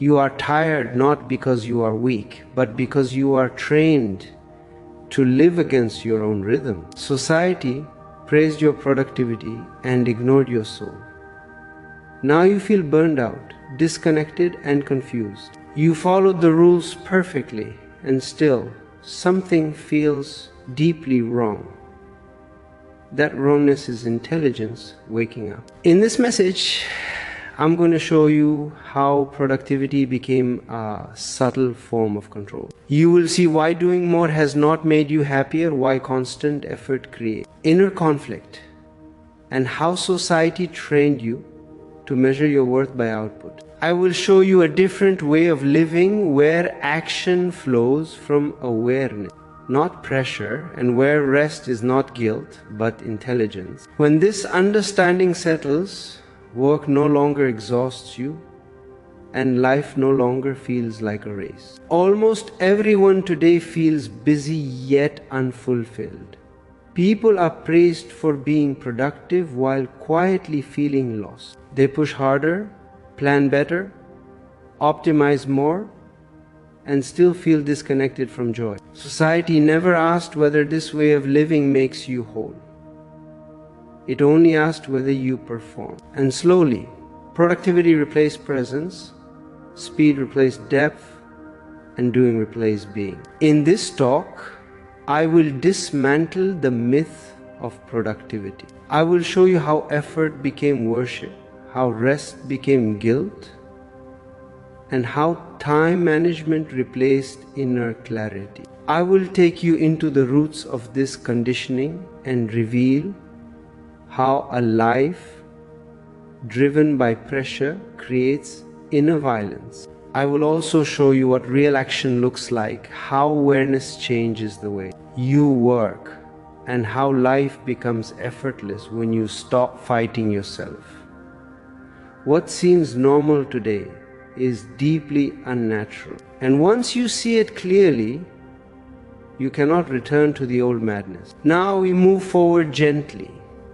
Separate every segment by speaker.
Speaker 1: You are tired not because you are weak, but because you are trained to live against your own rhythm. Society praised your productivity and ignored your soul. Now you feel burned out, disconnected and confused. You followed the rules perfectly, and still something feels deeply wrong. That wrongness is intelligence waking up. In this message, I'm going to show you how productivity became a subtle form of control. You will see why doing more has not made you happier, why constant effort creates inner conflict, and how society trained you to measure your worth by output. I will show you a different way of living where action flows from awareness, not pressure, and where rest is not guilt, but intelligence. When this understanding settles, work no longer exhausts you, and life no longer feels like a race. Almost everyone today feels busy yet unfulfilled. People are praised for being productive while quietly feeling lost. They push harder, plan better, optimize more, and still feel disconnected from joy. Society never asked whether this way of living makes you whole. It only asked whether you perform. And slowly, productivity replaced presence, speed replaced depth, and doing replaced being. In this talk, I will dismantle the myth of productivity. I will show you how effort became worship, how rest became guilt, and how time management replaced inner clarity. I will take you into the roots of this conditioning and reveal how a life driven by pressure creates inner violence. I will also show you what real action looks like, how awareness changes the way you work, and how life becomes effortless when you stop fighting yourself. What seems normal today is deeply unnatural, and once you see it clearly, you cannot return to the old madness. Now we move forward gently,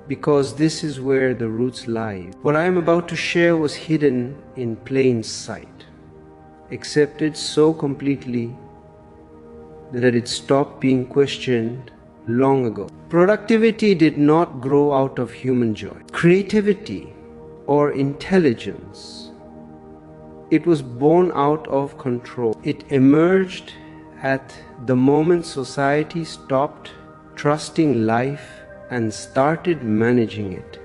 Speaker 1: because this is where the roots lie. What I am about to share was hidden in plain sight, accepted so completely that it stopped being questioned long ago. Productivity did not grow out of human joy, creativity, or intelligence. It was born out of control. It emerged at the moment society stopped trusting life and started managing it.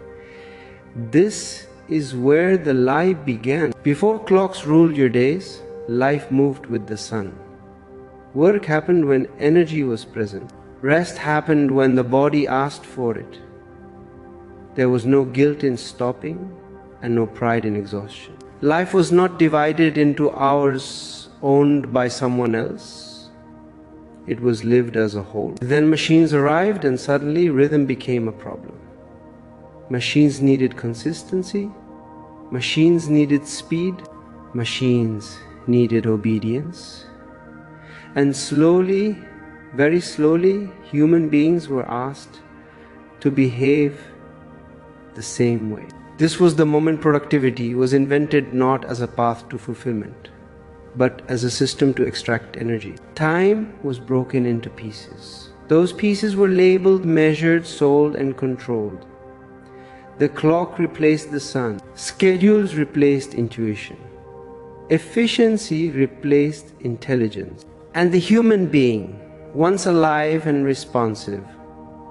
Speaker 1: This is where the lie began. Before clocks ruled your days, life moved with the sun. Work happened when energy was present. Rest happened when the body asked for it. There was no guilt in stopping and no pride in exhaustion. Life was not divided into hours owned by someone else. It was lived as a whole. Then machines arrived and suddenly rhythm became a problem. Machines needed consistency. Machines needed speed. Machines needed obedience. And slowly, very slowly, human beings were asked to behave the same way. This was the moment productivity was invented not as a path to fulfillment, but as a system to extract energy. Time was broken into pieces. Those pieces were labeled, measured, sold, and controlled. The clock replaced the sun. Schedules replaced intuition. Efficiency replaced intelligence. And the human being, once alive and responsive,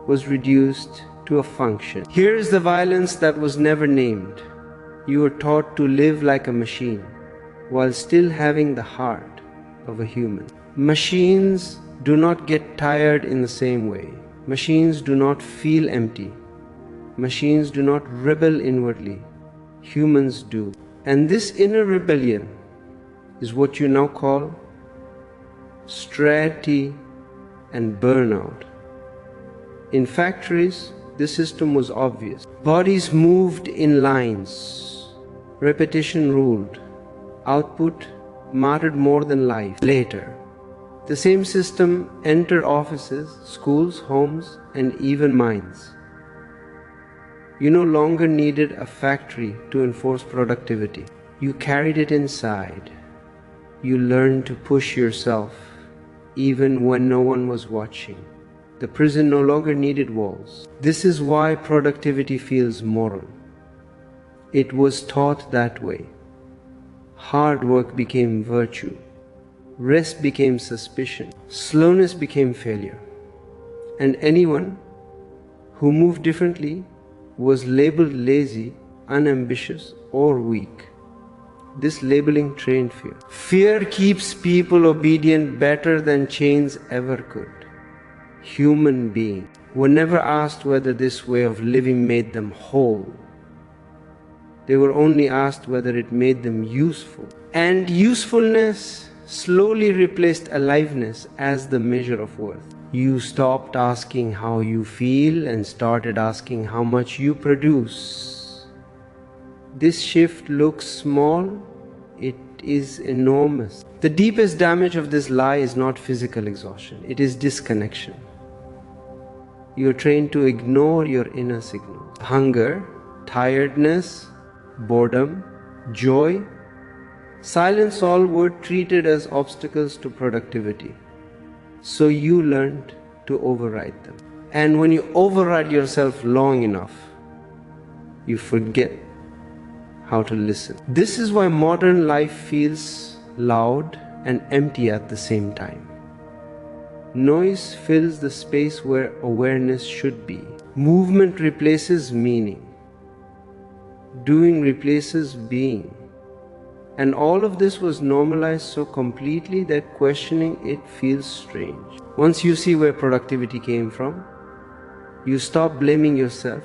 Speaker 1: was reduced to a function. Here is the violence that was never named. You were taught to live like a machine, while still having the heart of a human. Machines do not get tired in the same way. Machines do not feel empty. Machines do not rebel inwardly. Humans do. And this inner rebellion is what you now call strati and burnout. In factories, this system was obvious. Bodies moved in lines. Repetition ruled. Output mattered more than life. Later, the same system entered offices, schools, homes, and even minds. You no longer needed a factory to enforce productivity. You carried it inside. You learned to push yourself even when no one was watching. The prison no longer needed walls. This is why productivity feels moral. It was taught that way. Hard work became virtue. Rest became suspicion. Slowness became failure. And anyone who moved differently was labeled lazy, unambitious, or weak. This labeling trained fear. Fear keeps people obedient better than chains ever could. Human beings were never asked whether this way of living made them whole. They were only asked whether it made them useful. And usefulness slowly replaced aliveness as the measure of worth. You stopped asking how you feel and started asking how much you produce. This shift looks small, it is enormous. The deepest damage of this lie is not physical exhaustion, it is disconnection. You are trained to ignore your inner signals. Hunger, tiredness, boredom, joy, silence, all were treated as obstacles to productivity. So you learned to override them. And when you override yourself long enough, you forget how to listen. This is why modern life feels loud and empty at the same time. Noise fills the space where awareness should be. Movement replaces meaning. Doing replaces being. And all of this was normalized so completely that questioning it feels strange. Once you see where productivity came from, you stop blaming yourself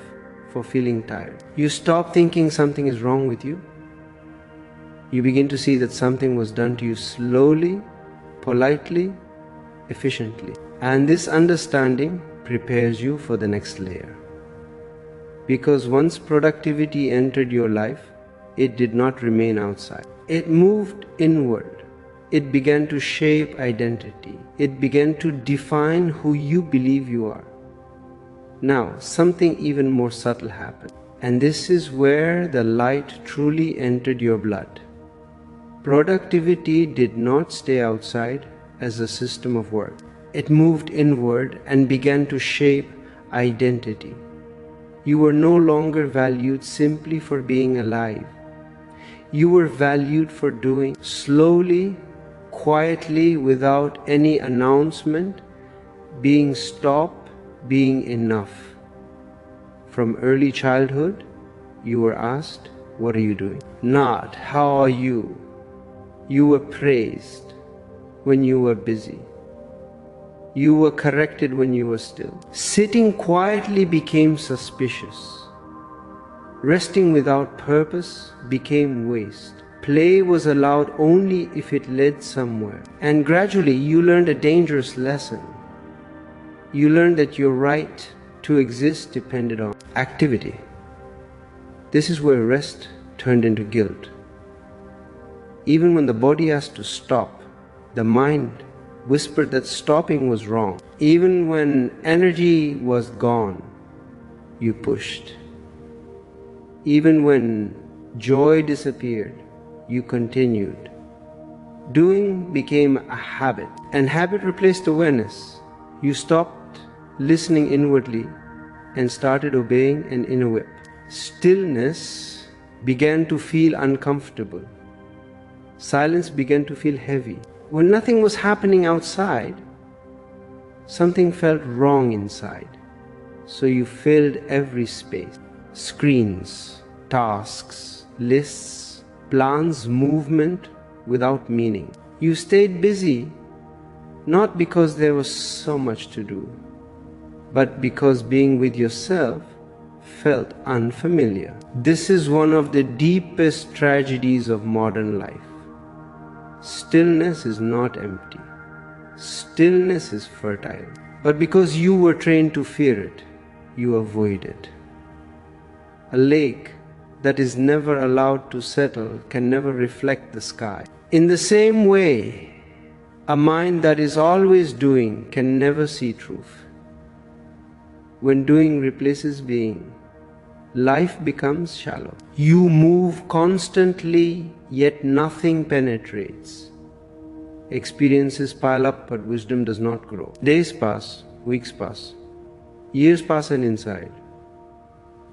Speaker 1: for feeling tired. You stop thinking something is wrong with you. You begin to see that something was done to you slowly, politely, efficiently. And this understanding prepares you for the next layer. Because once productivity entered your life, it did not remain outside. It moved inward. It began to shape identity. It began to define who you believe you are. Now, something even more subtle happened. And this is where the light truly entered your blood. Productivity did not stay outside as a system of work. It moved inward and began to shape identity. You were no longer valued simply for being alive. You were valued for doing. Slowly, quietly, without any announcement, being stopped, being enough. From early childhood, you were asked, "What are you doing?" Not, "How are you?" You were praised when you were busy. You were corrected when you were still. Sitting quietly became suspicious. Resting without purpose became waste. Play was allowed only if it led somewhere. And gradually you learned a dangerous lesson. You learned that your right to exist depended on activity. This is where rest turned into guilt. Even when the body asked to stop, the mind whispered that stopping was wrong. Even when energy was gone, you pushed. Even when joy disappeared, you continued. Doing became a habit, and habit replaced awareness. You stopped listening inwardly and started obeying an inner whip. Stillness began to feel uncomfortable. Silence began to feel heavy. When nothing was happening outside, something felt wrong inside. So you filled every space. Screens, tasks, lists, plans, movement without meaning. You stayed busy not because there was so much to do, but because being with yourself felt unfamiliar. This is one of the deepest tragedies of modern life. Stillness is not empty. Stillness is fertile. But because you were trained to fear it, you avoid it. A lake that is never allowed to settle can never reflect the sky. In the same way, a mind that is always doing can never see truth. When doing replaces being, life becomes shallow. You move constantly, yet nothing penetrates. Experiences pile up, but wisdom does not grow. Days pass, weeks pass, years pass, and inside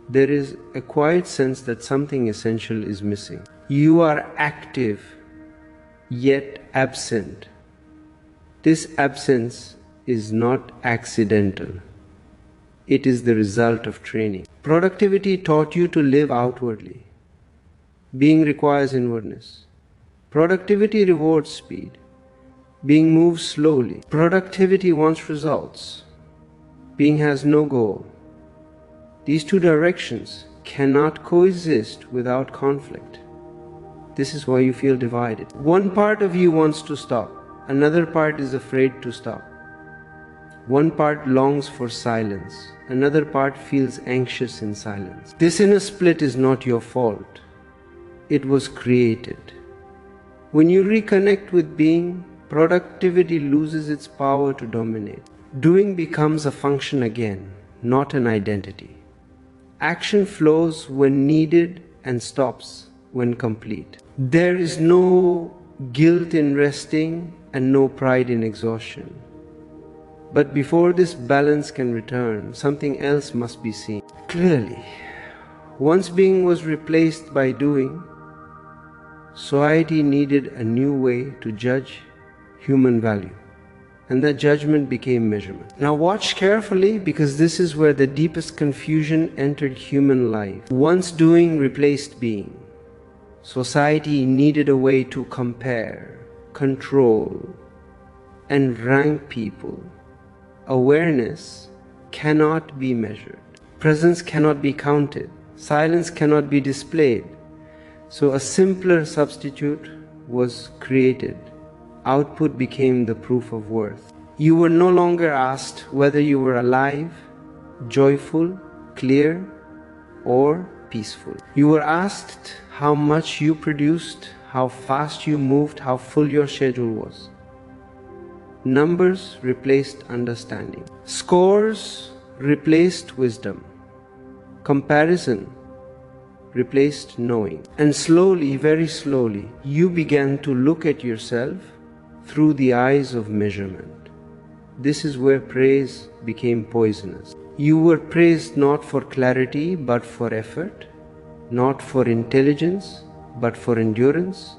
Speaker 1: there is a quiet sense that something essential is missing. You are active, yet absent. This absence is not accidental. It is the result of training. Productivity taught you to live outwardly. Being requires inwardness. Productivity rewards speed. Being moves slowly. Productivity wants results. Being has no goal. These two directions cannot coexist without conflict. This is why you feel divided. One part of you wants to stop. Another part is afraid to stop. One part longs for silence. Another part feels anxious in silence. This inner split is not your fault. It was created. When you reconnect with being, productivity loses its power to dominate. Doing becomes a function again, not an identity. Action flows when needed and stops when complete. There is no guilt in resting and no pride in exhaustion. But before this balance can return, something else must be seen clearly. Once being was replaced by doing, society needed a new way to judge human value. And that judgment became measurement. Now watch carefully, because this is where the deepest confusion entered human life. Once doing replaced being, society needed a way to compare, control, and rank people. Awareness cannot be measured. Presence cannot be counted. Silence cannot be displayed. So a simpler substitute was created. Output became the proof of worth. You were no longer asked whether you were alive, joyful, clear, or peaceful. You were asked how much you produced, how fast you moved, how full your schedule was. Numbers replaced understanding. Scores replaced wisdom. Comparison replaced knowing. And slowly, very slowly, you began to look at yourself through the eyes of measurement. This is where praise became poisonous. You were praised not for clarity but for effort, not for intelligence but for endurance,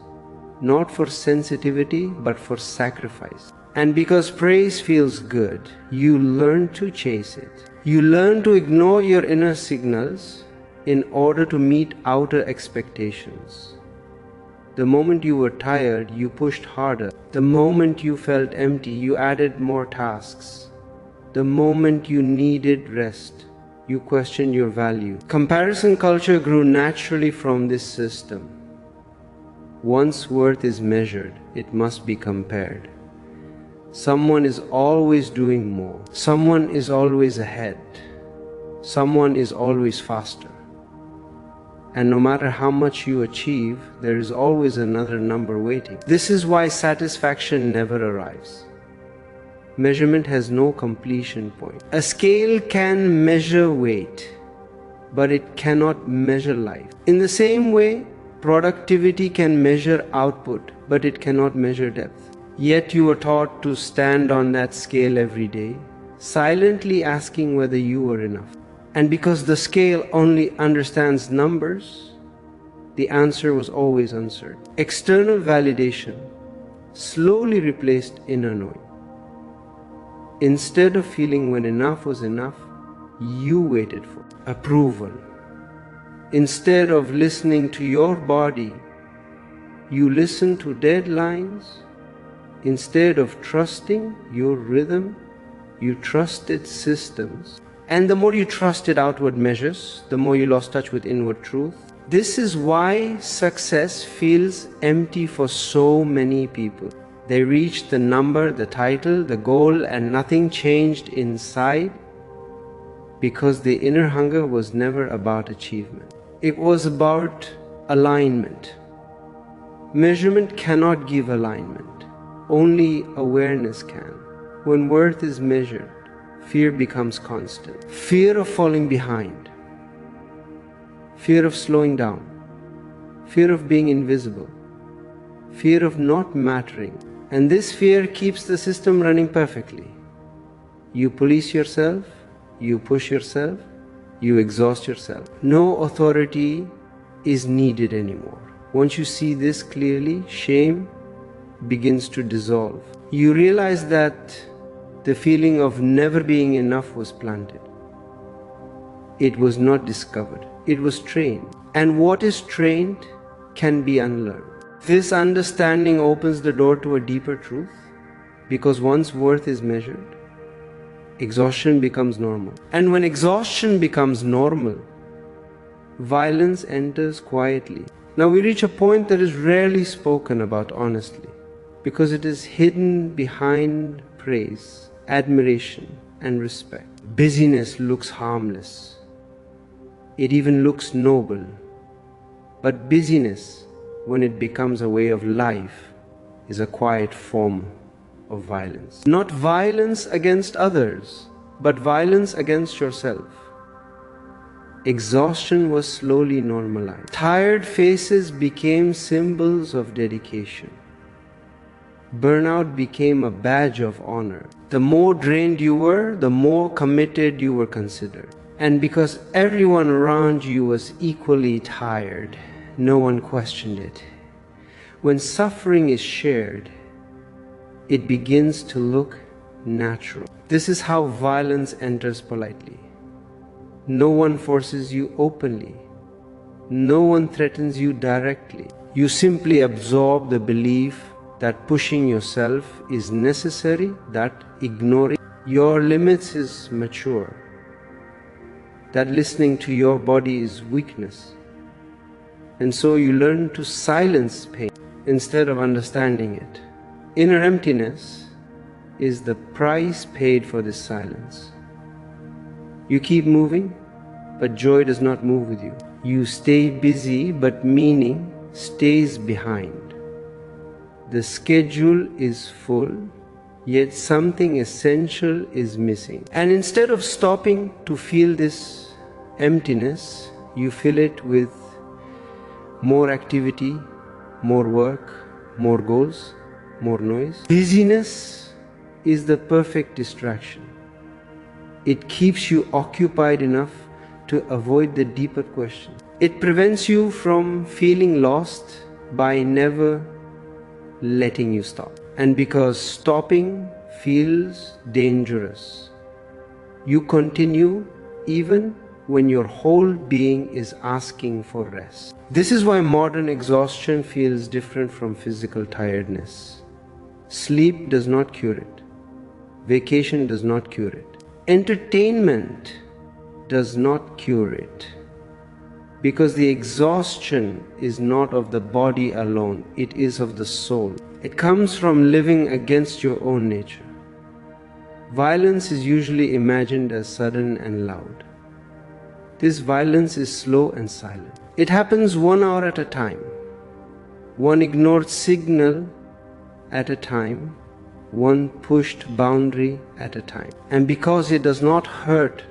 Speaker 1: not for sensitivity but for sacrifice. And because praise feels good, you learn to chase it. You learn to ignore your inner signals in order to meet outer expectations. The moment you were tired, you pushed harder. The moment you felt empty, you added more tasks. The moment you needed rest, you questioned your value. Comparison culture grew naturally from this system. Once worth is measured, it must be compared. Someone is always doing more. Someone is always ahead. Someone is always faster. And no matter how much you achieve, there is always another number waiting. This is why satisfaction never arrives. Measurement has no completion point. A scale can measure weight, but it cannot measure life. In the same way, productivity can measure output, but it cannot measure depth. Yet you are taught to stand on that scale every day, silently asking whether you were enough. And because the scale only understands numbers, the answer was always uncertain. External validation slowly replaced inner knowing. Instead of feeling when enough was enough, you waited for approval. Instead of listening to your body, you listened to deadlines. Instead of trusting your rhythm, you trusted systems. And the more you trusted outward measures, the more you lost touch with inward truth. This is why success feels empty for so many people. They reached the number, the title, the goal, and nothing changed inside, because the inner hunger was never about achievement. It was about alignment. Measurement cannot give alignment. Only awareness can. When worth is measured, fear becomes constant. Fear of falling behind. Fear of slowing down. Fear of being invisible. Fear of not mattering. And this fear keeps the system running perfectly. You police yourself, you push yourself, you exhaust yourself. No authority is needed anymore. Once you see this clearly, shame begins to dissolve. You realize that the feeling of never being enough was planted. It was not discovered. It was trained. And what is trained can be unlearned. This understanding opens the door to a deeper truth, because once worth is measured, exhaustion becomes normal. And when exhaustion becomes normal, violence enters quietly. Now we reach a point that is rarely spoken about honestly, because it is hidden behind praise, admiration, and respect. Busyness looks harmless. It even looks noble. But busyness, when it becomes a way of life, is a quiet form of violence. Not violence against others, but violence against yourself. Exhaustion was slowly normalized. Tired faces became symbols of dedication. Burnout became a badge of honor. The more drained you were, the more committed you were considered. And because everyone around you was equally tired, no one questioned it. When suffering is shared, it begins to look natural. This is how violence enters politely. No one forces you openly. No one threatens you directly. You simply absorb the belief that pushing yourself is necessary, that ignoring your limits is mature, that listening to your body is weakness. And so you learn to silence pain instead of understanding it. Inner emptiness is the price paid for this silence. You keep moving, but joy does not move with you. You stay busy, but meaning stays behind. The schedule is full, yet something essential is missing. And instead of stopping to feel this emptiness, you fill it with more activity, more work, more goals, more noise. Busyness is the perfect distraction. It keeps you occupied enough to avoid the deeper questions. It prevents you from feeling lost by never letting you stop. And because stopping feels dangerous, you continue even when your whole being is asking for rest. This is why modern exhaustion feels different from physical tiredness. Sleep does not cure it. Vacation does not cure it. Entertainment does not cure it. Because the exhaustion is not of the body alone, it is of the soul. It comes from living against your own nature. Violence is usually imagined as sudden and loud. This violence is slow and silent. It happens 1 hour at a time, one ignored signal at a time, one pushed boundary at a time. And because it does not hurt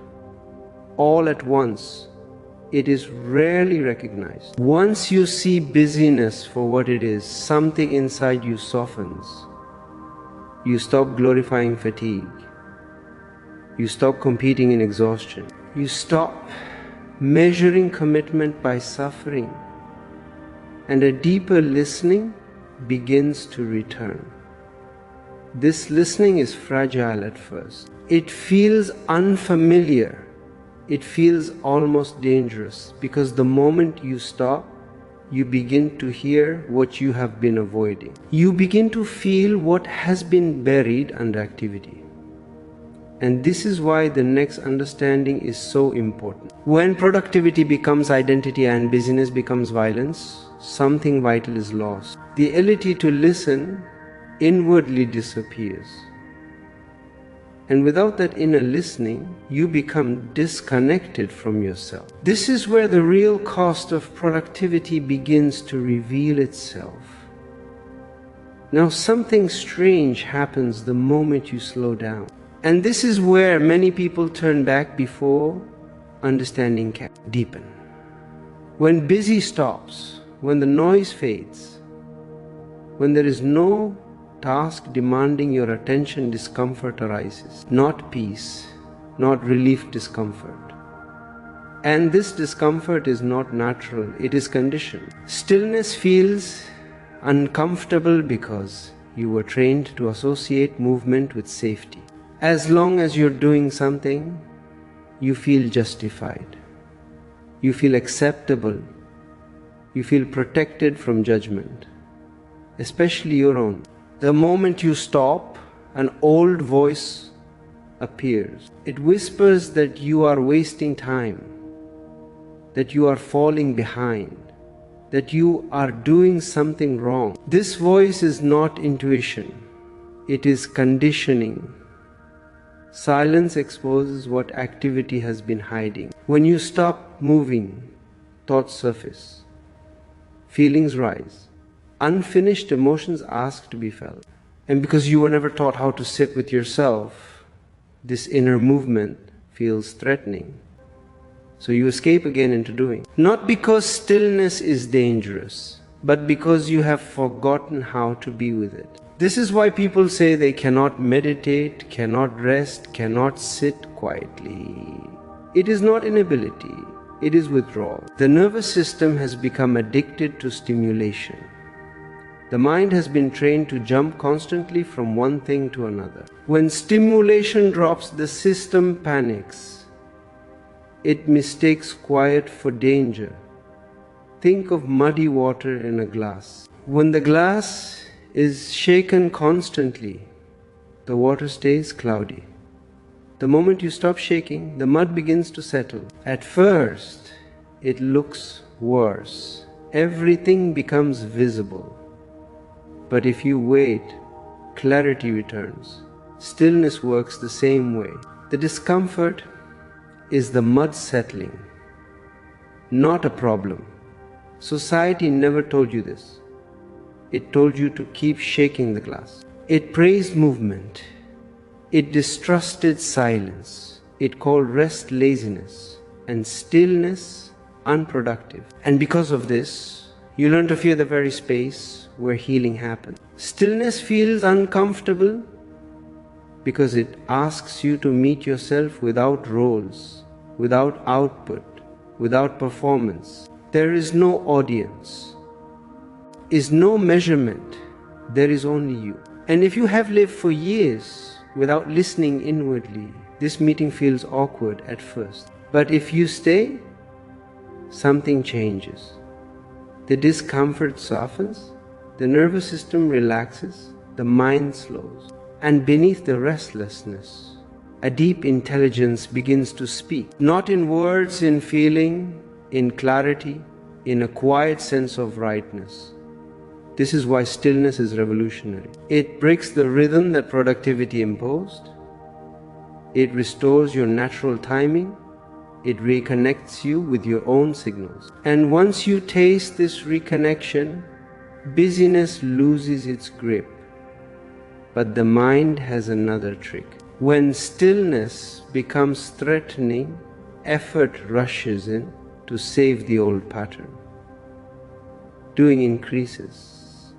Speaker 1: all at once, it is rarely recognized. Once you see busyness for what it is, something inside you softens. You stop glorifying fatigue. You stop competing in exhaustion. You stop measuring commitment by suffering. And a deeper listening begins to return. This listening is fragile at first. It feels unfamiliar. It feels almost dangerous, because the moment you stop, you begin to hear what you have been avoiding. You begin to feel what has been buried under activity. And this is why the next understanding is so important. When productivity becomes identity and busyness becomes violence, something vital is lost. The ability to listen inwardly disappears. And without that inner listening, you become disconnected from yourself. This is where the real cost of productivity begins to reveal itself. Now, something strange happens the moment you slow down. And this is where many people turn back before understanding can deepen. When busy stops, when the noise fades, when there is no task demanding your attention, discomfort arises. Not peace, not relief, discomfort. And this discomfort is not natural, it is conditioned. Stillness feels uncomfortable because you were trained to associate movement with safety. As long as you're doing something, you feel justified. You feel acceptable. You feel protected from judgment, especially your own. The moment you stop, an old voice appears. It whispers that you are wasting time, that you are falling behind, that you are doing something wrong. This voice is not intuition, it is conditioning. Silence exposes what activity has been hiding. When you stop moving, thoughts surface, feelings rise, unfinished emotions ask to be felt. And because you were never taught how to sit with yourself, this inner movement feels threatening. So you escape again into doing. Not because stillness is dangerous, but because you have forgotten how to be with it. This is why people say they cannot meditate, cannot rest, cannot sit quietly. It is not inability, it is withdrawal. The nervous system has become addicted to stimulation. The mind has been trained to jump constantly from one thing to another. When stimulation drops, the system panics. It mistakes quiet for danger. Think of muddy water in a glass. When the glass is shaken constantly, the water stays cloudy. The moment you stop shaking, the mud begins to settle. At first, it looks worse. Everything becomes visible. But if you wait, clarity returns. Stillness works the same way. The discomfort is the mud settling, not a problem. Society never told you this. It told you to keep shaking the glass. It praised movement. It distrusted silence. It called rest laziness and stillness unproductive. And because of this, you learn to fear the very space where healing happens. Stillness feels uncomfortable because it asks you to meet yourself without roles, without output, without performance. There is no audience, is no measurement, there is only you. And if you have lived for years without listening inwardly, this meeting feels awkward at first. But if you stay, something changes. The discomfort softens, the nervous system relaxes, the mind slows. And beneath the restlessness, a deep intelligence begins to speak. Not in words, in feeling, in clarity, in a quiet sense of rightness. This is why stillness is revolutionary. It breaks the rhythm that productivity imposed. It restores your natural timing. It reconnects you with your own signals. And once you taste this reconnection, busyness loses its grip. But the mind has another trick. When stillness becomes threatening, effort rushes in to save the old pattern. Doing increases.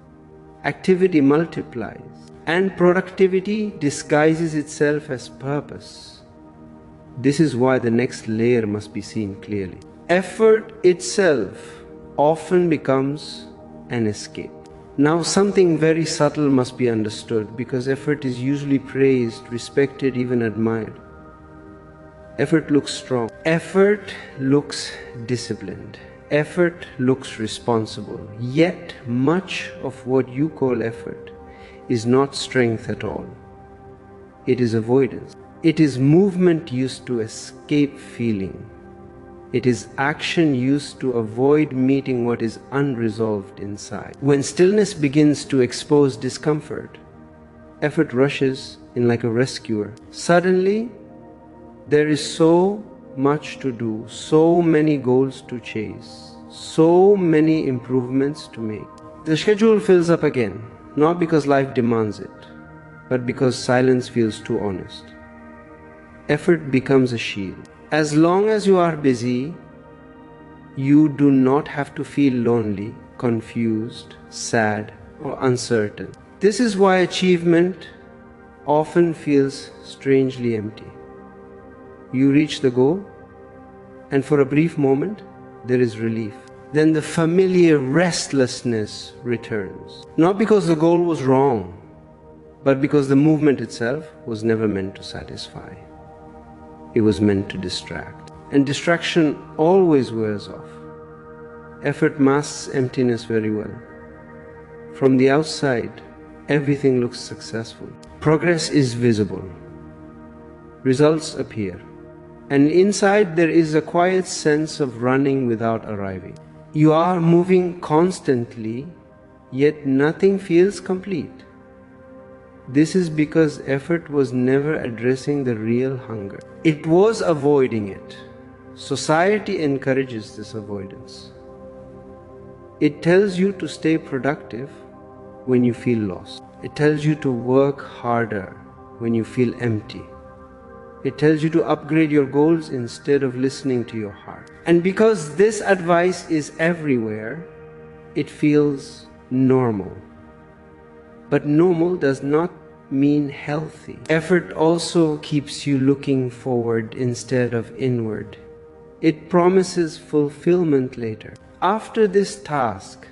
Speaker 1: Activity multiplies, and productivity disguises itself as purpose. This is why the next layer must be seen clearly. Effort itself often becomes an escape. Now something very subtle must be understood, because effort is usually praised, respected, even admired. Effort looks strong. Effort looks disciplined. Effort looks responsible. Yet much of what you call effort is not strength at all. It is avoidance. It is movement used to escape feeling. It is action used to avoid meeting what is unresolved inside. When stillness begins to expose discomfort, effort rushes in like a rescuer. Suddenly, there is so much to do, so many goals to chase, so many improvements to make. The schedule fills up again, not because life demands it, but because silence feels too honest. Effort becomes a shield. As long as you are busy, you do not have to feel lonely, confused, sad, or uncertain. This is why achievement often feels strangely empty. You reach the goal, and for a brief moment, there is relief. Then the familiar restlessness returns. Not because the goal was wrong, but because the movement itself was never meant to satisfy. It was meant to distract. And distraction always wears off. Effort masks emptiness very well. From the outside, everything looks successful. Progress is visible. Results appear. And inside there is a quiet sense of running without arriving. You are moving constantly, yet nothing feels complete. This is because effort was never addressing the real hunger. It was avoiding it. Society encourages this avoidance. It tells you to stay productive when you feel lost. It tells you to work harder when you feel empty. It tells you to upgrade your goals instead of listening to your heart. And because this advice is everywhere, it feels normal. But normal does not mean healthy. Effort also keeps you looking forward instead of inward. It promises fulfillment later. After this task,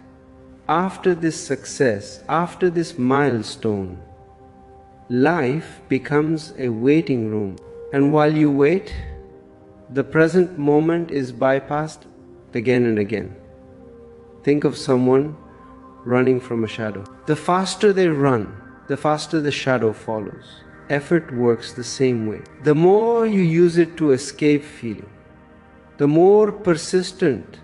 Speaker 1: after this success, after this milestone, life becomes a waiting room. And while you wait, the present moment is bypassed again and again. Think of someone running from a shadow. The faster they run, the faster the shadow follows. Effort works the same way. The more you use it to escape feeling, the more persistent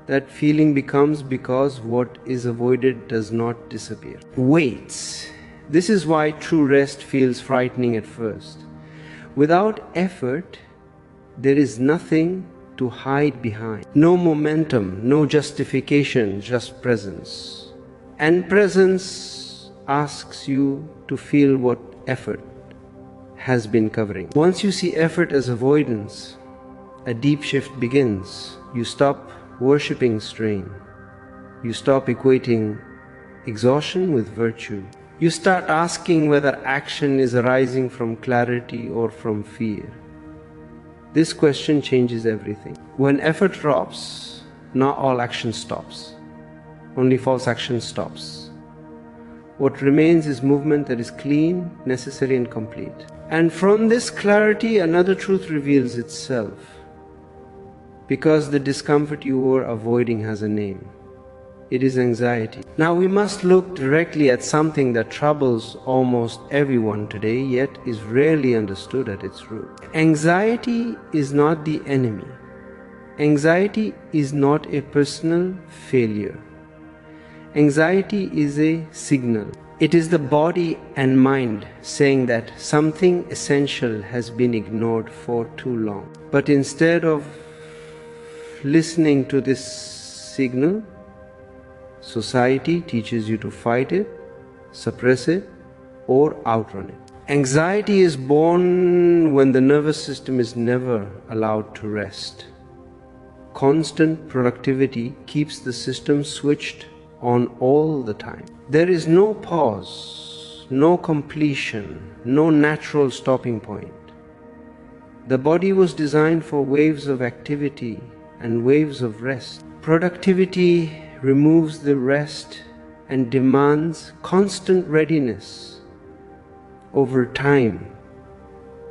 Speaker 1: that feeling becomes, because what is avoided does not disappear. Waits. This is why true rest feels frightening at first. Without effort, there is nothing to hide behind. No momentum, no justification, just presence. And presence asks you to feel what effort has been covering. Once you see effort as avoidance, a deep shift begins. You stop worshipping strain. You stop equating exhaustion with virtue. You start asking whether action is arising from clarity or from fear. This question changes everything. When effort drops, not all action stops. Only false action stops. What remains is movement that is clean, necessary and complete. And from this clarity, another truth reveals itself. Because the discomfort you were avoiding has a name. It is anxiety. Now we must look directly at something that troubles almost everyone today, yet is rarely understood at its root. Anxiety is not the enemy. Anxiety is not a personal failure. Anxiety is a signal. It is the body and mind saying that something essential has been ignored for too long. But instead of listening to this signal, society teaches you to fight it, suppress it, or outrun it. Anxiety is born when the nervous system is never allowed to rest. Constant productivity keeps the system switched on all the time. There is no pause, no completion, no natural stopping point. The body was designed for waves of activity and waves of rest. Productivity removes the rest and demands constant readiness. Over time,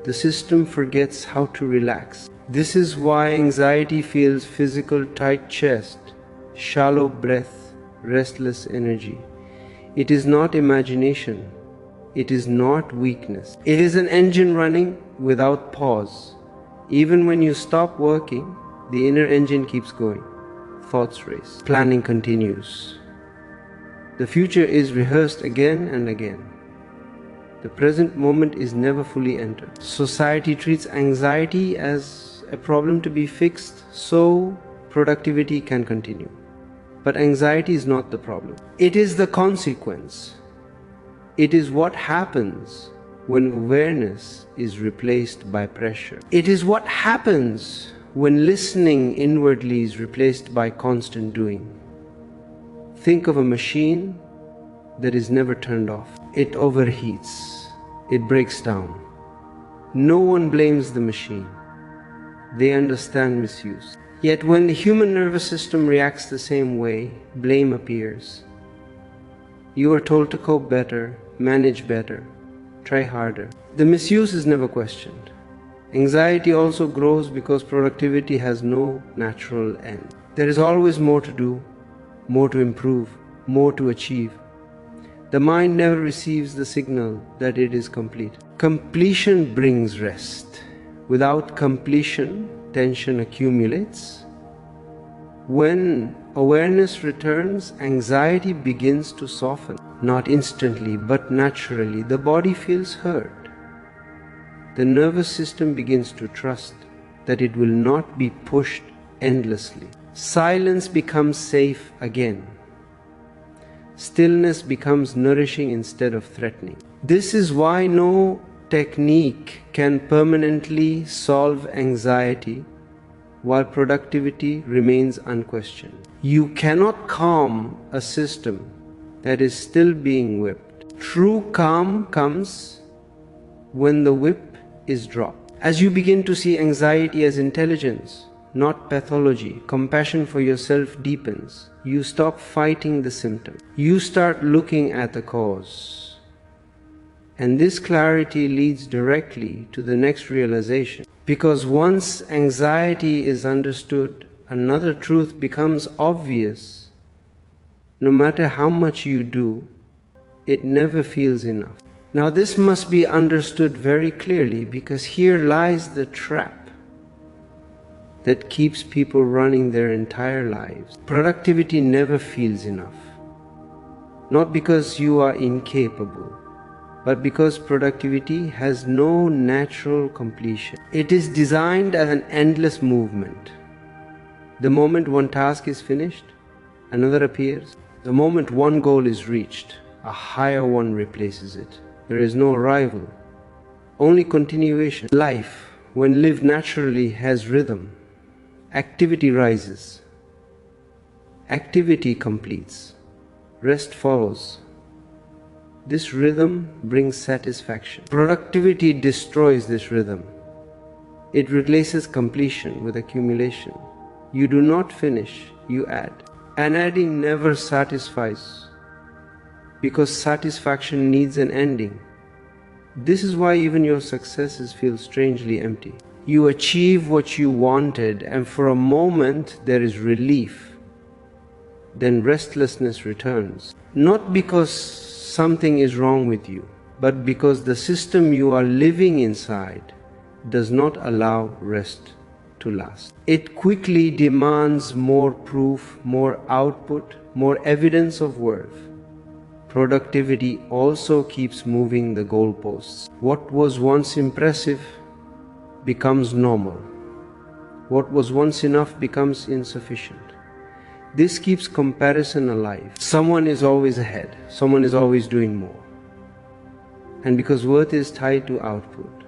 Speaker 1: the system forgets how to relax. This is why anxiety feels physical: tight chest, shallow breath, restless energy. It is not imagination. It is not weakness. It is an engine running without pause. Even when you stop working, the inner engine keeps going. Thoughts race. Planning continues. The future is rehearsed again and again. The present moment is never fully entered. Society treats anxiety as a problem to be fixed so productivity can continue. But anxiety is not the problem. It is the consequence. It is what happens when awareness is replaced by pressure. It is what happens when listening inwardly is replaced by constant doing. Think of a machine that is never turned off. it overheats, it breaks down. No one blames the machine. They understand misuse. Yet when the human nervous system reacts the same way, blame appears. You are told to cope better, manage better, try harder. The misuse is never questioned. Anxiety also grows because productivity has no natural end. There is always more to do, more to improve, more to achieve. The mind never receives the signal that it is complete. Completion brings rest. Without completion, tension accumulates. When awareness returns, anxiety begins to soften. Not instantly, but naturally. The body feels heard. The nervous system begins to trust that it will not be pushed endlessly. Silence becomes safe again. Stillness becomes nourishing instead of threatening. This is why no technique can permanently solve anxiety while productivity remains unquestioned. You cannot calm a system that is still being whipped. True calm comes when the whip is dropped. As you begin to see anxiety as intelligence, not pathology, compassion for yourself deepens. You stop fighting the symptom. You start looking at the cause. And this clarity leads directly to the next realization. Because once anxiety is understood, another truth becomes obvious. No matter how much you do, it never feels enough. Now this must be understood very clearly, because here lies the trap that keeps people running their entire lives. Productivity never feels enough. Not because you are incapable, but because productivity has no natural completion. It is designed as an endless movement. The moment one task is finished, another appears. The moment one goal is reached, a higher one replaces it. There is no arrival, only continuation. Life, when lived naturally, has rhythm. Activity rises. Activity completes. Rest follows. This rhythm brings satisfaction. Productivity destroys this rhythm. It replaces completion with accumulation. You do not finish, you add. And adding never satisfies, because satisfaction needs an ending. This is why even your successes feel strangely empty. You achieve what you wanted, and for a moment there is relief. Then restlessness returns. Not because something is wrong with you, but because the system you are living inside does not allow rest to last. It quickly demands more proof, more output, more evidence of worth. Productivity also keeps moving the goalposts. What was once impressive becomes normal. What was once enough becomes insufficient. This keeps comparison alive. Someone is always ahead. Someone is always doing more. And because worth is tied to output,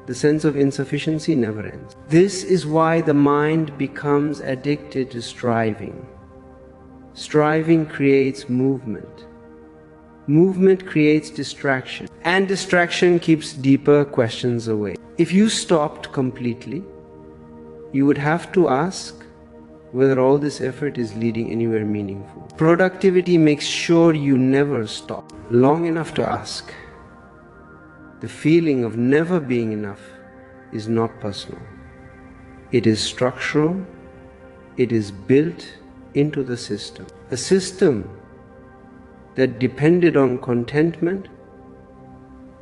Speaker 1: the sense of insufficiency never ends. This is why the mind becomes addicted to striving. Striving creates movement. Movement creates distraction, and distraction keeps deeper questions away. If you stopped completely, you would have to ask whether all this effort is leading anywhere meaningful. Productivity makes sure you never stop long enough to ask. The feeling of never being enough is not personal. It is structural. It is built into the system. A system that depended on contentment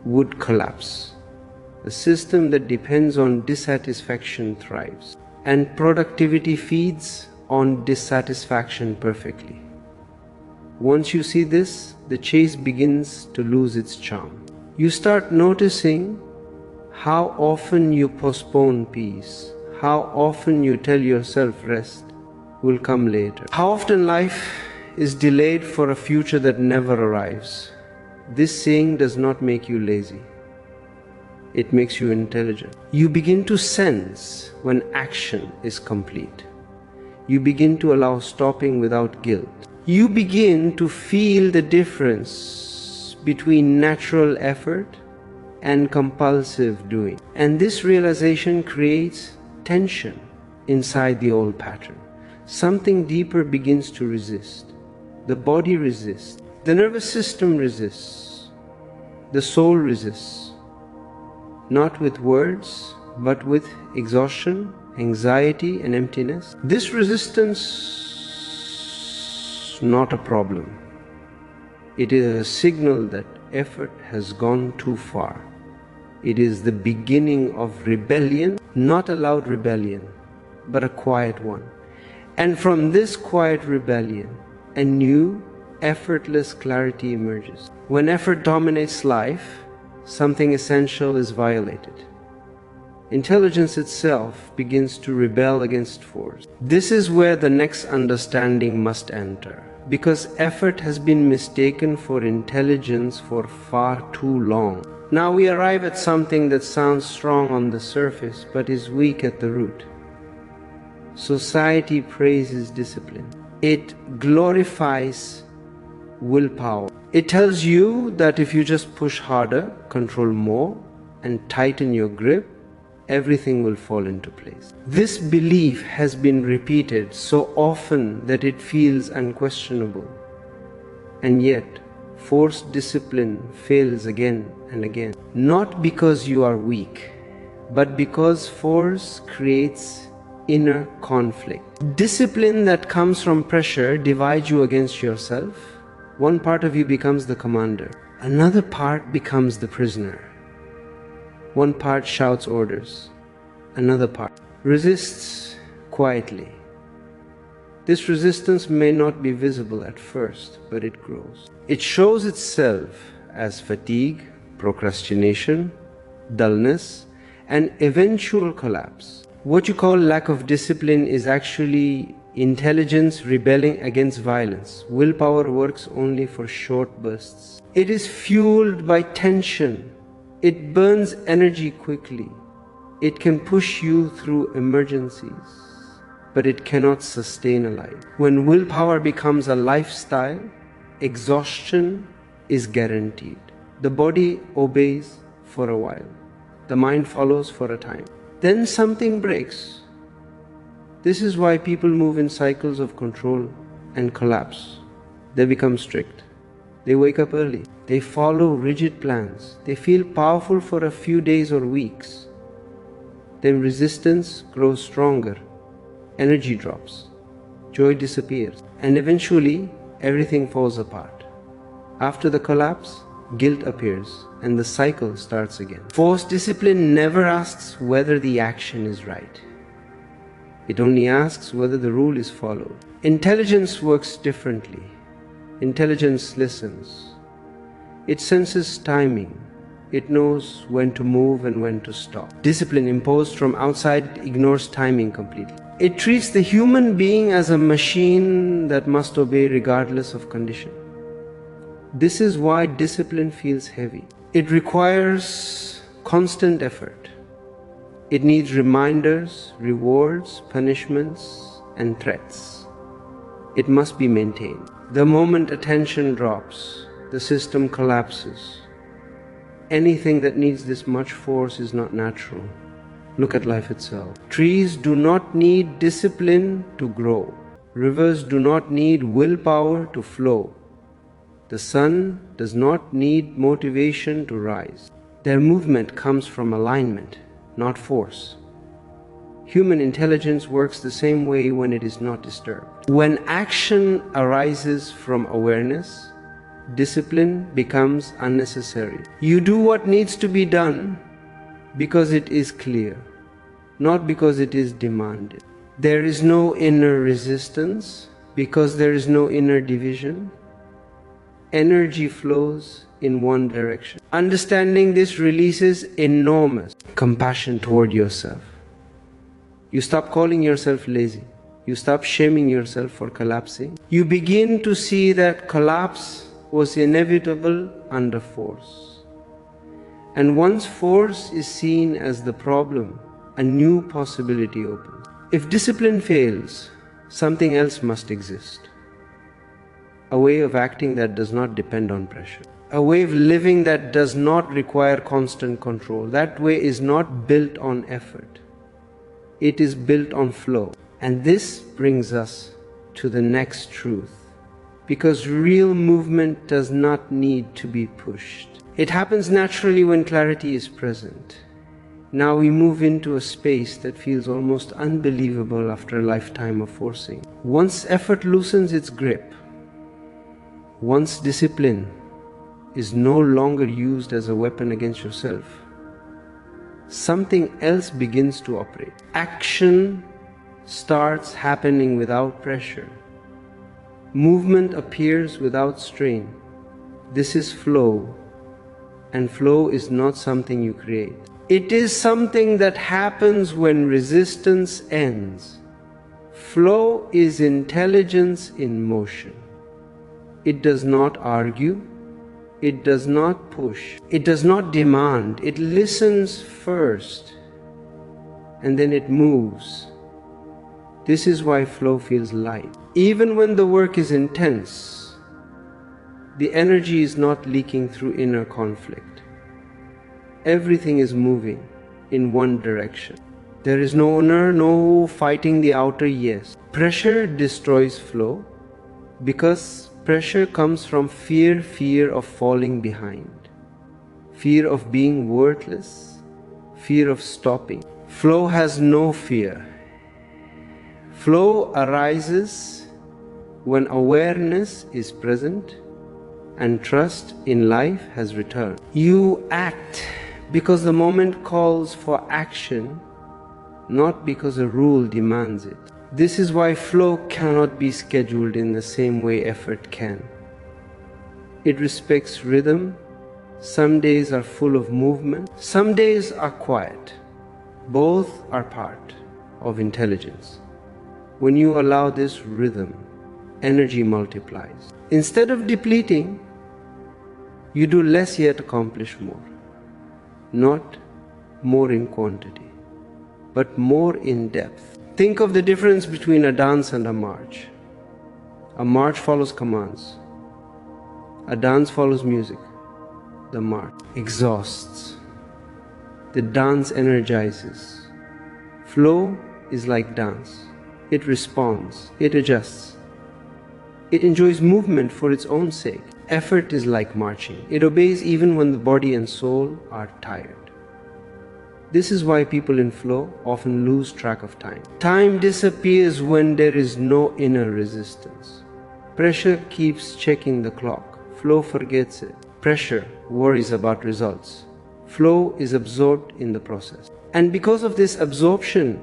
Speaker 1: would collapse. A system that depends on dissatisfaction thrives. And productivity feeds on dissatisfaction perfectly. Once you see this, the chase begins to lose its charm. You start noticing how often you postpone peace, how often you tell yourself rest will come later, how often life is delayed for a future that never arrives. This saying does not make you lazy. It makes you intelligent. You begin to sense when action is complete. You begin to allow stopping without guilt. You begin to feel the difference between natural effort and compulsive doing. And this realization creates tension inside the old pattern. Something deeper begins to resist. The body resists. The nervous system resists. The soul resists. Not with words, but with exhaustion, anxiety, and emptiness. This resistance, not a problem. It is a signal that effort has gone too far. It is the beginning of rebellion, not a loud rebellion, but a quiet one. And from this quiet rebellion, a new, effortless clarity emerges. When effort dominates life, something essential is violated. Intelligence itself begins to rebel against force. This is where the next understanding must enter, because effort has been mistaken for intelligence for far too long. Now we arrive at something that sounds strong on the surface, but is weak at the root. Society praises discipline. It glorifies willpower. It tells you that if you just push harder, control more, and tighten your grip, everything will fall into place. This belief has been repeated so often that it feels unquestionable. And yet, forced discipline fails again and again. Not because you are weak, but because force creates inner conflict. Discipline that comes from pressure divides you against yourself. One part of you becomes the commander. Another part becomes the prisoner. One part shouts orders. Another part resists quietly. This resistance may not be visible at first, but it grows. It shows itself as fatigue, procrastination, dullness, and eventual collapse. What you call lack of discipline is actually intelligence rebelling against violence. Willpower works only for short bursts. It is fueled by tension. It burns energy quickly. It can push you through emergencies, but it cannot sustain a life. When willpower becomes a lifestyle, exhaustion is guaranteed. The body obeys for a while. The mind follows for a time. Then something breaks. This is why people move in cycles of control and collapse. They become strict. They wake up early. They follow rigid plans. They feel powerful for a few days or weeks. Then resistance grows stronger. Energy drops. Joy disappears. And eventually, everything falls apart. After the collapse, guilt appears and the cycle starts again. Forced discipline never asks whether the action is right. It only asks whether the rule is followed. Intelligence works differently. Intelligence listens. It senses timing. It knows when to move and when to stop. Discipline imposed from outside ignores timing completely. It treats the human being as a machine that must obey regardless of condition. This is why discipline feels heavy. It requires constant effort. It needs reminders, rewards, punishments, and threats. It must be maintained. The moment attention drops, the system collapses. Anything that needs this much force is not natural. Look at life itself. Trees do not need discipline to grow. Rivers do not need willpower to flow. The sun does not need motivation to rise. Their movement comes from alignment, not force. Human intelligence works the same way when it is not disturbed. When action arises from awareness, discipline becomes unnecessary. You do what needs to be done because it is clear, not because it is demanded. There is no inner resistance because there is no inner division. Energy flows in one direction. Understanding this releases enormous compassion toward yourself. You stop calling yourself lazy. You stop shaming yourself for collapsing. You begin to see that collapse was inevitable under force. And once force is seen as the problem, a new possibility opens. If discipline fails, something else must exist. A way of acting that does not depend on pressure. a way of living that does not require constant control. That way is not built on effort. It is built on flow. And this brings us to the next truth. Because real movement does not need to be pushed. It happens naturally when clarity is present. Now we move into a space that feels almost unbelievable after a lifetime of forcing. Once effort loosens its grip, once discipline is no longer used as a weapon against yourself, something else begins to operate. Action starts happening without pressure. Movement appears without strain. This is flow, and flow is not something you create. It is something that happens when resistance ends. Flow is intelligence in motion. It does not argue. It does not push. It does not demand. It listens first, and then it moves. This is why flow feels light. Even when the work is intense, the energy is not leaking through inner conflict. Everything is moving in one direction. There is no fighting the outer yes. Pressure destroys flow because pressure comes from fear of falling behind, fear of being worthless, fear of stopping. Flow has no fear. Flow arises when awareness is present and trust in life has returned. You act because the moment calls for action, not because a rule demands it. This is why flow cannot be scheduled in the same way effort can. It respects rhythm. Some days are full of movement. Some days are quiet. Both are part of intelligence. When you allow this rhythm, energy multiplies. Instead of depleting, you do less yet accomplish more. Not more in quantity, but more in depth. Think of the difference between a dance and a march. A march follows commands. A dance follows music. The march exhausts. The dance energizes. Flow is like dance. It responds. It adjusts. It enjoys movement for its own sake. Effort is like marching. It obeys even when the body and soul are tired. This is why people in flow often lose track of time. Time disappears when there is no inner resistance. Pressure keeps checking the clock. Flow forgets it. Pressure worries about results. Flow is absorbed in the process. And because of this absorption,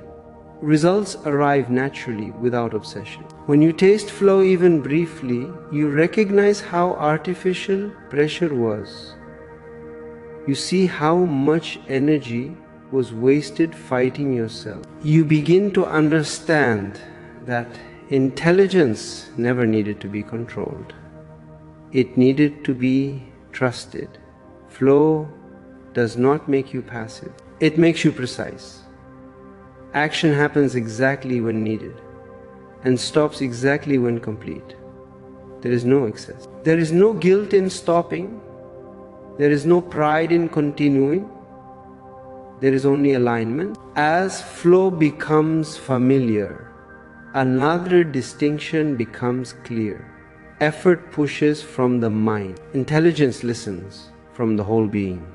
Speaker 1: results arrive naturally without obsession. When you taste flow even briefly, you recognize how artificial pressure was. You see how much energy was wasted fighting yourself. You begin to understand that intelligence never needed to be controlled. It needed to be trusted. Flow does not make you passive. It makes you precise. Action happens exactly when needed and stops exactly when complete. There is no excess. There is no guilt in stopping. There is no pride in continuing. There is only alignment. As flow becomes familiar, another distinction becomes clear. Effort pushes from the mind. Intelligence listens from the whole being.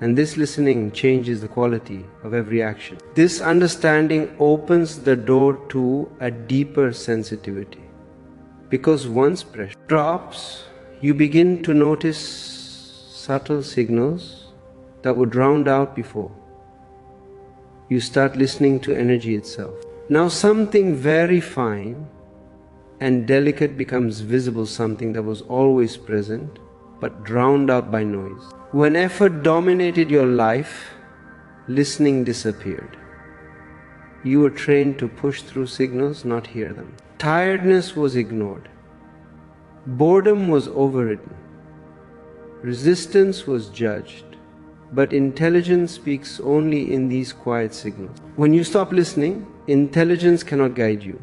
Speaker 1: And this listening changes the quality of every action. This understanding opens the door to a deeper sensitivity. Because once pressure drops, you begin to notice subtle signals that were drowned out before. You start listening to energy itself. Now something very fine and delicate becomes visible, something that was always present but drowned out by noise. When effort dominated your life, listening disappeared. You were trained to push through signals, not hear them. Tiredness was ignored. Boredom was overridden. Resistance was judged. But intelligence speaks only in these quiet signals. When you stop listening, intelligence cannot guide you.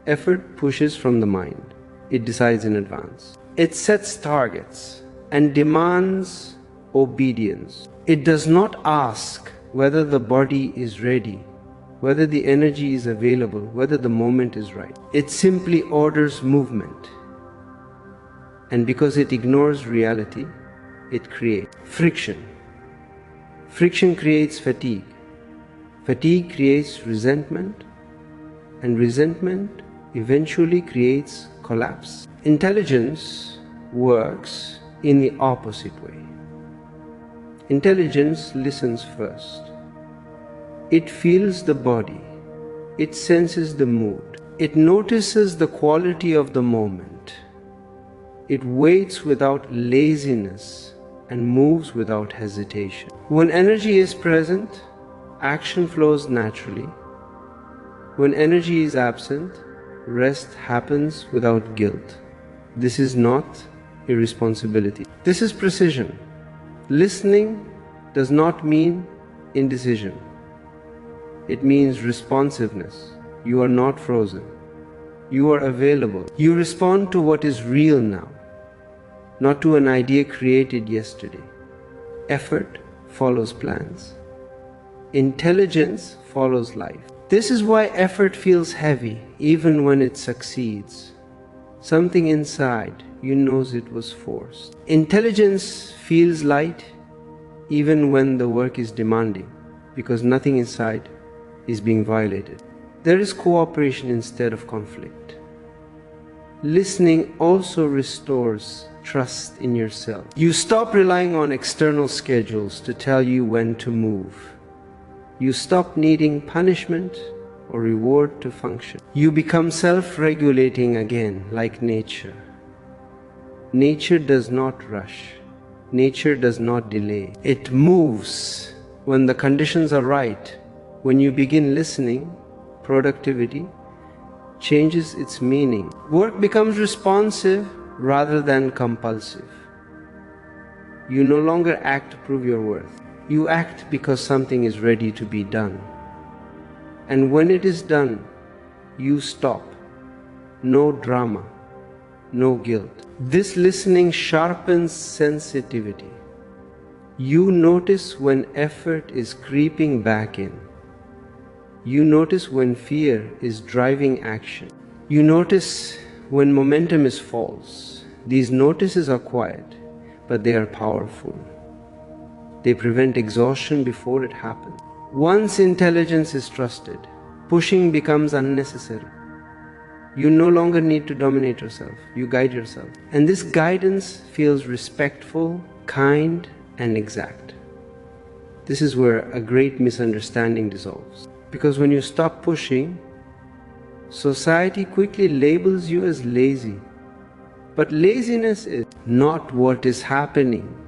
Speaker 1: Effort pushes from the mind. It decides in advance. It sets targets. and demands obedience. It does not ask whether the body is ready, whether the energy is available, whether the moment is right. It simply orders movement. And because it ignores reality, it creates friction. Friction creates fatigue. Fatigue creates resentment, and resentment eventually creates collapse. Intelligence works in the opposite way. Intelligence listens first. It feels the body. It senses the mood. It notices the quality of the moment. It waits without laziness and moves without hesitation. When energy is present, action flows naturally. When energy is absent, rest happens without guilt. This is not irresponsibility. This is precision. Listening does not mean indecision. It means responsiveness. You are not frozen. You are available. You respond to what is real now, not to an idea created yesterday. Effort follows plans. Intelligence follows life. This is why effort feels heavy even when it succeeds. Something inside you knows it was forced. Intelligence feels light even when the work is demanding, because nothing inside is being violated. There is cooperation instead of conflict. Listening also restores trust in yourself. You stop relying on external schedules to tell you when to move. You stop needing punishment or reward to function. You become self-regulating again, like nature. Nature does not rush. Nature does not delay. It moves when the conditions are right. When you begin listening, productivity changes its meaning. Work becomes responsive rather than compulsive. You no longer act to prove your worth. You act because something is ready to be done. And when it is done, you stop. No drama, no guilt. This listening sharpens sensitivity. You notice when effort is creeping back in. You notice when fear is driving action. You notice when momentum is false. These notices are quiet, but they are powerful. They prevent exhaustion before it happens. Once intelligence is trusted, pushing becomes unnecessary. You no longer need to dominate yourself. You guide yourself. And this guidance feels respectful, kind, and exact. This is where a great misunderstanding dissolves. Because when you stop pushing, society quickly labels you as lazy. But laziness is not what is happening.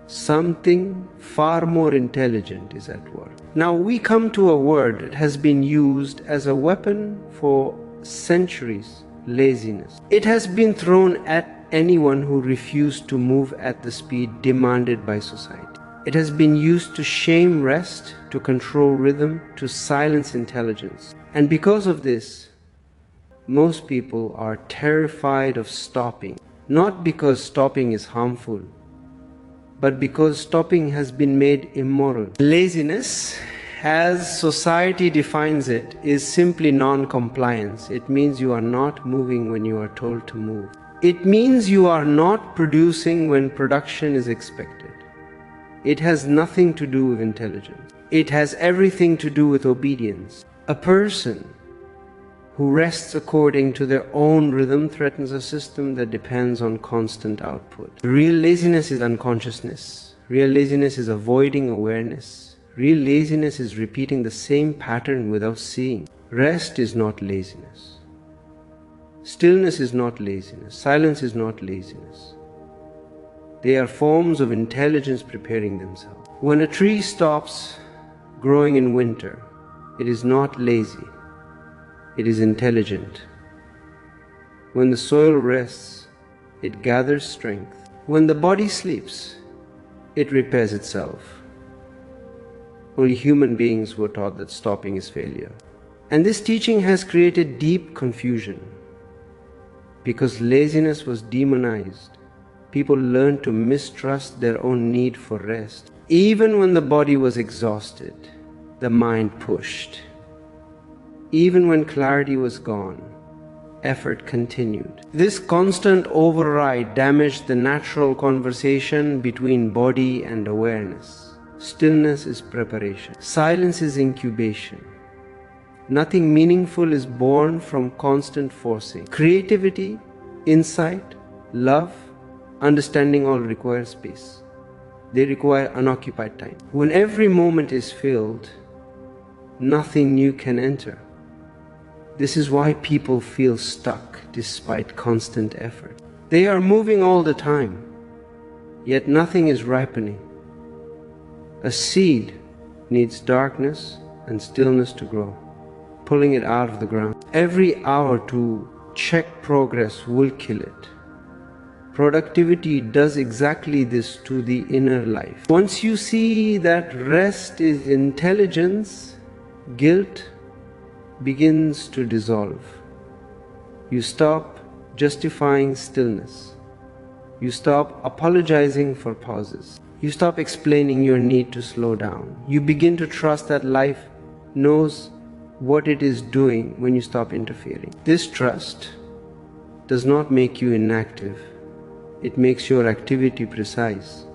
Speaker 1: Something far more intelligent is at work. Now we come to a word that has been used as a weapon for centuries: laziness. It has been thrown at anyone who refused to move at the speed demanded by society. It has been used to shame rest, to control rhythm, to silence intelligence. And because of this, most people are terrified of stopping. Not because stopping is harmful, but because stopping has been made immoral. Laziness, as society defines it, is simply non-compliance. It means you are not moving when you are told to move. It means you are not producing when production is expected. It has nothing to do with intelligence. It has everything to do with obedience. A person who rests according to their own rhythm threatens a system that depends on constant output. Real laziness is unconsciousness. Real laziness is avoiding awareness. Real laziness is repeating the same pattern without seeing. Rest is not laziness. Stillness is not laziness. Silence is not laziness. They are forms of intelligence preparing themselves. When a tree stops growing in winter, it is not lazy. It is intelligent. When the soil rests, it gathers strength. When the body sleeps, it repairs itself. Only human beings were taught that stopping is failure. And this teaching has created deep confusion because laziness was demonized people learned to mistrust their own need for rest. Even when the body was exhausted, the mind pushed. Even when clarity was gone, effort continued. This constant override damaged the natural conversation between body and awareness. Stillness is preparation. Silence is incubation. Nothing meaningful is born from constant forcing. Creativity, insight, love, understanding all require space. They require unoccupied time. When every moment is filled, nothing new can enter. This is why people feel stuck despite constant effort. They are moving all the time, yet nothing is ripening. A seed needs darkness and stillness to grow, pulling it out of the ground. Every hour to check progress will kill it. Productivity does exactly this to the inner life. Once you see that rest is intelligence, guilt begins to dissolve. You stop justifying stillness. You stop apologizing for pauses. You stop explaining your need to slow down. You begin to trust that life knows what it is doing when you stop interfering. This trust does not make you inactive. It makes your activity precise.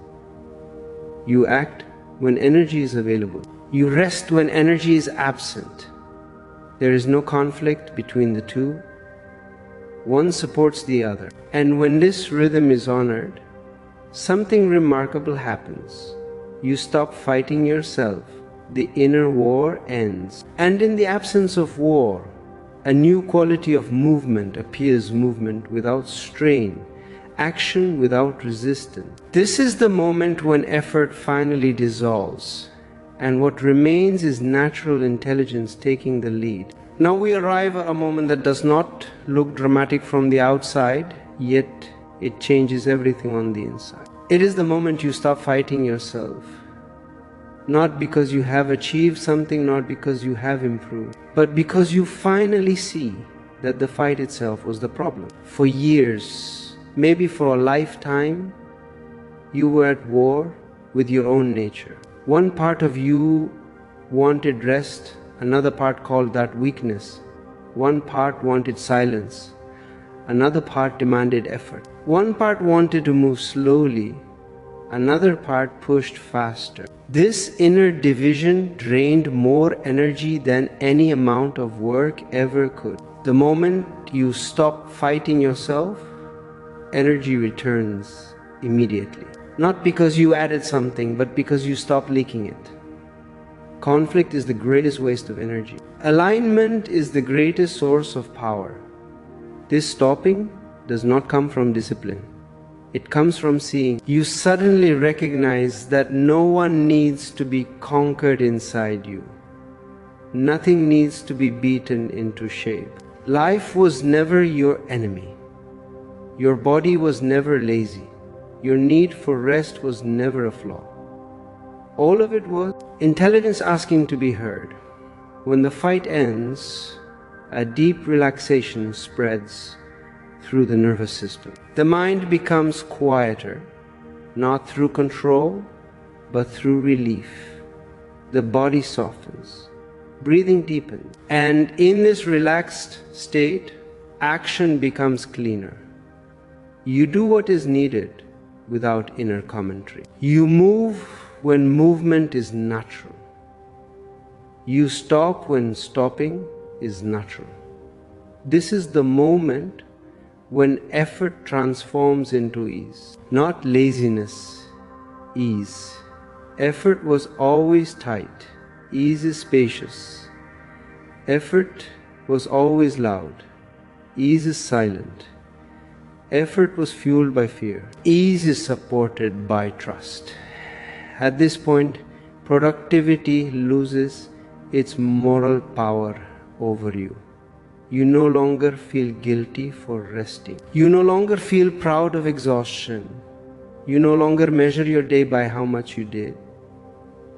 Speaker 1: You act when energy is available. You rest when energy is absent. There is no conflict between the two. One supports the other. And when this rhythm is honored, something remarkable happens. You stop fighting yourself. The inner war ends. And in the absence of war, a new quality of movement appears, movement without strain, action without resistance. This is the moment when effort finally dissolves, and what remains is natural intelligence taking the lead. Now we arrive at a moment that does not look dramatic from the outside, yet it changes everything on the inside. It is the moment you stop fighting yourself. Not because you have achieved something, not because you have improved, but because you finally see that the fight itself was the problem. For years, maybe for a lifetime, you were at war with your own nature. One part of you wanted rest, another part called that weakness. One part wanted silence, another part demanded effort. One part wanted to move slowly, another part pushed faster. This inner division drained more energy than any amount of work ever could. The moment you stop fighting yourself, energy returns immediately. Not because you added something, but because you stopped leaking it. Conflict is the greatest waste of energy. Alignment is the greatest source of power. This stopping does not come from discipline. It comes from seeing. You suddenly recognize that no one needs to be conquered inside you. Nothing needs to be beaten into shape. Life was never your enemy. Your body was never lazy. Your need for rest was never a flaw. All of it was intelligence asking to be heard. When the fight ends, a deep relaxation spreads through the nervous system. The mind becomes quieter, not through control, but through relief. The body softens, breathing deepens, and in this relaxed state, action becomes cleaner. You do what is needed without inner commentary. You move when movement is natural. You stop when stopping is natural. This is the moment when effort transforms into ease. Not laziness, ease. Effort was always tight. Ease is spacious. Effort was always loud. Ease is silent. Effort was fueled by fear. Ease is supported by trust. At this point, productivity loses its moral power over you. You no longer feel guilty for resting. You no longer feel proud of exhaustion. You no longer measure your day by how much you did,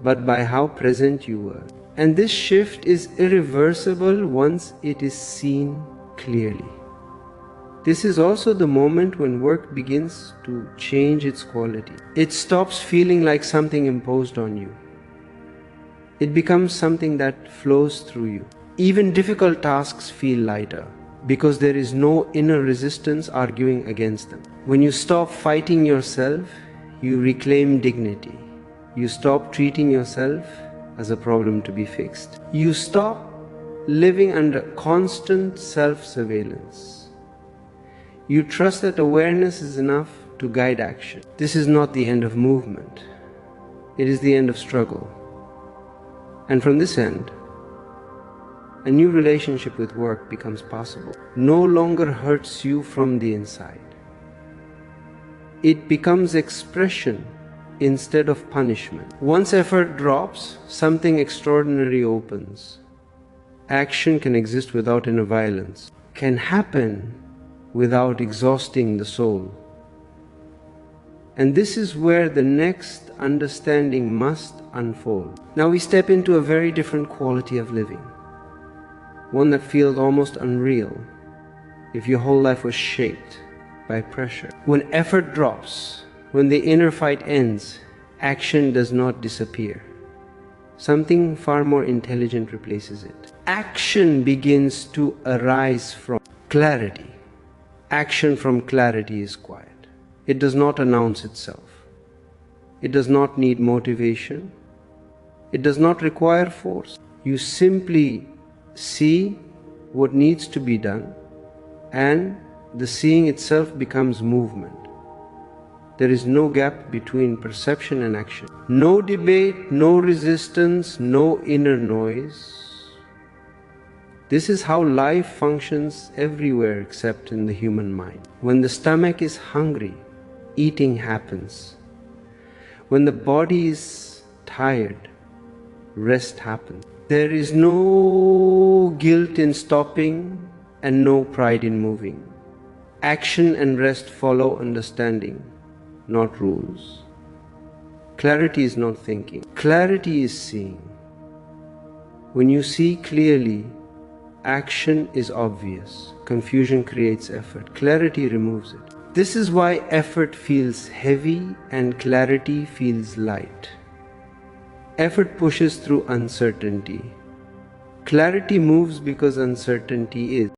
Speaker 1: but by how present you were. And this shift is irreversible once it is seen clearly. This is also the moment when work begins to change its quality. It stops feeling like something imposed on you. It becomes something that flows through you. Even difficult tasks feel lighter because there is no inner resistance arguing against them. When you stop fighting yourself, you reclaim dignity. You stop treating yourself as a problem to be fixed. You stop living under constant self-surveillance. You trust that awareness is enough to guide action. This is not the end of movement. It is the end of struggle. And from this end, a new relationship with work becomes possible. No longer hurts you from the inside. It becomes expression instead of punishment. Once effort drops, something extraordinary opens. Action can exist without inner violence, can happen without exhausting the soul. And this is where the next understanding must unfold. Now we step into a very different quality of living, one that feels almost unreal if your whole life was shaped by pressure. When effort drops, when the inner fight ends, action does not disappear. Something far more intelligent replaces it. Action begins to arise from clarity. Action from clarity is quiet. It does not announce itself. It does not need motivation. It does not require force. You simply see what needs to be done, and the seeing itself becomes movement. There is no gap between perception and action. No debate, no resistance, no inner noise. This is how life functions everywhere except in the human mind. When the stomach is hungry, eating happens. When the body is tired, rest happens. There is no guilt in stopping and no pride in moving. Action and rest follow understanding, not rules. Clarity is not thinking. Clarity is seeing. When you see clearly, action is obvious. Confusion creates effort. Clarity removes it. This is why effort feels heavy and clarity feels light. Effort pushes through uncertainty. Clarity moves because uncertainty is.